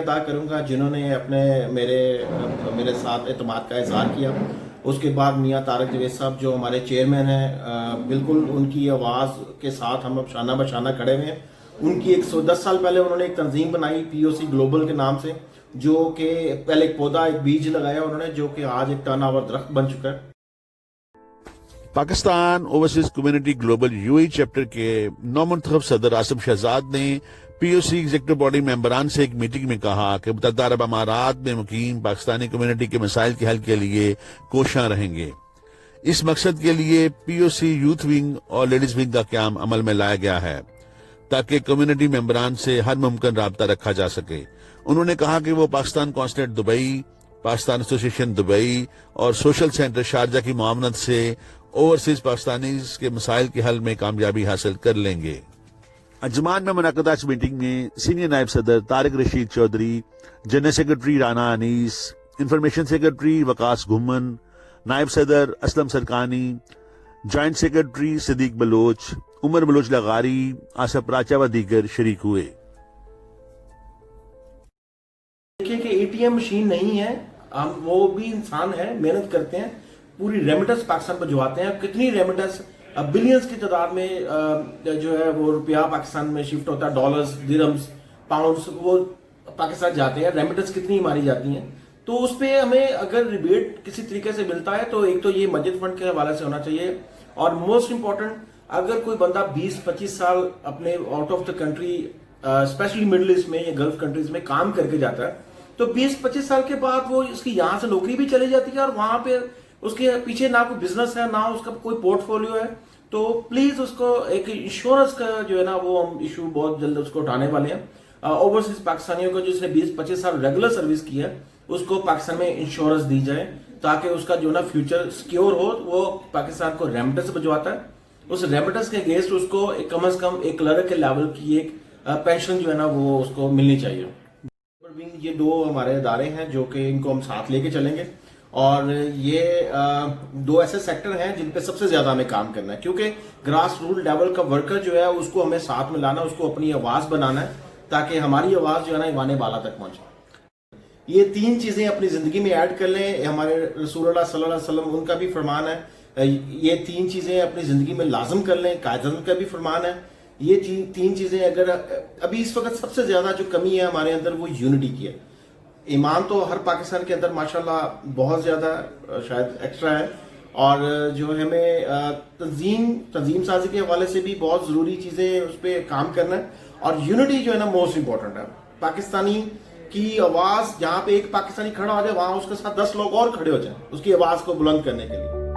ادا کروں گا جنہوں نے میرے ساتھ اعتماد کا اظہار کیا. اس کے بعد میاں طارق جاوید صاحب جو ہمارے چیئرمین ہیں، بالکل ان کی آواز کے ساتھ ہم اب شانہ بشانہ کھڑے ہوئے ہیں. ان کی 110 سال پہلے انہوں نے ایک تنظیم بنائی POC گلوبل کے نام سے، جو کہ پہلے ایک پودا، ایک بیج لگایا انہوں نے، جو کہ آج ایک ٹرن اوور درخت بن چکا ہے. Pakistan overseas community global UAE chapter کے نو منتخب صدر آصف شہزاد نے POC ایگزیکٹو باڈی ممبران سے ایک میٹنگ میں کہا کہ متحدہ عرب امارات میں مقیم پاکستانی کمیونٹی کے مسائل کے حل کے لیے کوشاں رہیں گے. اس مقصد کے لیے POC یوتھ ونگ اور لیڈیز ونگ کا قیام عمل میں لایا گیا ہے تاکہ کمیونٹی ممبران سے ہر ممکن رابطہ رکھا جا سکے. انہوں نے کہا کہ وہ Pakistan consulate Dubai, Pakistan association Dubai اور سوشل سینٹر شارجہ کی معاونت سے اوورسیز پاکستانیز کے مسائل کے حل میں کامیابی حاصل کر لیں گے. انجمان میں منعقدہ اس میٹنگ میں سینئر نائب صدر طارق رشید چودھری، جنرل سیکرٹری رانا انیس، انفارمیشن سیکرٹری وقاص گھمن، نائب صدر اسلم سرکانی، جوائنٹ سیکرٹری صدیق بلوچ، عمر بلوچ لغاری، آصف راچا و دیگر شریک ہوئے. دیکھیں کہ ATM مشین نہیں ہے، وہ بھی انسان ہے، محنت کرتے ہیں، پوری ریمیٹنس پاکستان بھجواتے ہیں. کتنی ریمیٹنس بلینز کی تعداد میں جو ہے وہ روپیہ پاکستان میں شفٹ ہوتا ہے، ڈالرز، درہمز، پاؤنڈز، وہ پاکستان جاتے ہیں. ریمیٹنس کتنی ماری جاتی ہیں. تو اس پہ ہمیں اگر ریبیٹ کسی طریقے سے ملتا ہے تو ایک تو یہ مسجد فنڈ کے حوالے سے ہونا چاہیے، اور موسٹ امپورٹنٹ اگر کوئی بندہ 20-25 سال اپنے out of the country specially middle east میں یا گلف کنٹریز میں کام کر کے جاتا ہے تو 20-25 سال کے بعد وہ اس کی یہاں سے نوکری بھی چلی جاتی ہے، اور وہاں پہ اس کے پیچھے نہ کوئی بزنس ہے، نہ اس کا کوئی پورٹ فولیو ہے. تو پلیز اس کو ایک انشورنس کا جو ہے نا وہ ہم ایشو بہت جلد اس کو اٹھانے والے ہیں. اوورسیز پاکستانیوں کو جس نے 20-25 سال ریگولر سروس کی ہے اس کو پاکستان میں انشورنس دی جائے تاکہ اس کا جو نا فیوچر سکیور ہو. وہ پاکستان کو ریمیٹنس بھجواتا ہے، اس ریمیٹنس کے اگینسٹ اس کو کم از کم ایک کلرک کے لیول کی ایک پینشن جو ہے نا وہ اس کو ملنی چاہیے. یہ دو ہمارے ادارے ہیں جو کہ ان کو ہم ساتھ لے کے چلیں گے، اور یہ دو ایسے سیکٹر ہیں جن پہ سب سے زیادہ ہمیں کام کرنا ہے، کیونکہ گراس روٹ لیول کا ورکر جو ہے اس کو ہمیں ساتھ میں لانا، اس کو اپنی آواز بنانا ہے تاکہ ہماری آواز جو ہے نا ایوان بالا تک پہنچے. یہ 3 چیزیں اپنی زندگی میں ایڈ کر لیں. ہمارے رسول اللہ صلی اللہ علیہ وسلم ان کا بھی فرمان ہے، یہ 3 چیزیں اپنی زندگی میں لازم کر لیں. قائد اعظم کا بھی فرمان ہے. یہ 3 چیزیں اگر ابھی اس وقت سب سے زیادہ جو کمی ہے ہمارے اندر وہ یونٹی کی ہے. ایمان تو ہر پاکستان کے اندر ماشاءاللہ بہت زیادہ شاید ایکسٹرا ہے، اور جو ہمیں تنظیم سازی کے حوالے سے بھی بہت ضروری چیزیں اس پہ کام کرنا ہے. اور یونٹی جو ہے نا موسٹ امپورٹنٹ ہے. پاکستانی کی آواز جہاں پہ ایک پاکستانی کھڑا ہو جائے وہاں اس کے ساتھ 10 لوگ اور کھڑے ہو جائیں اس کی آواز کو بلند کرنے کے لیے.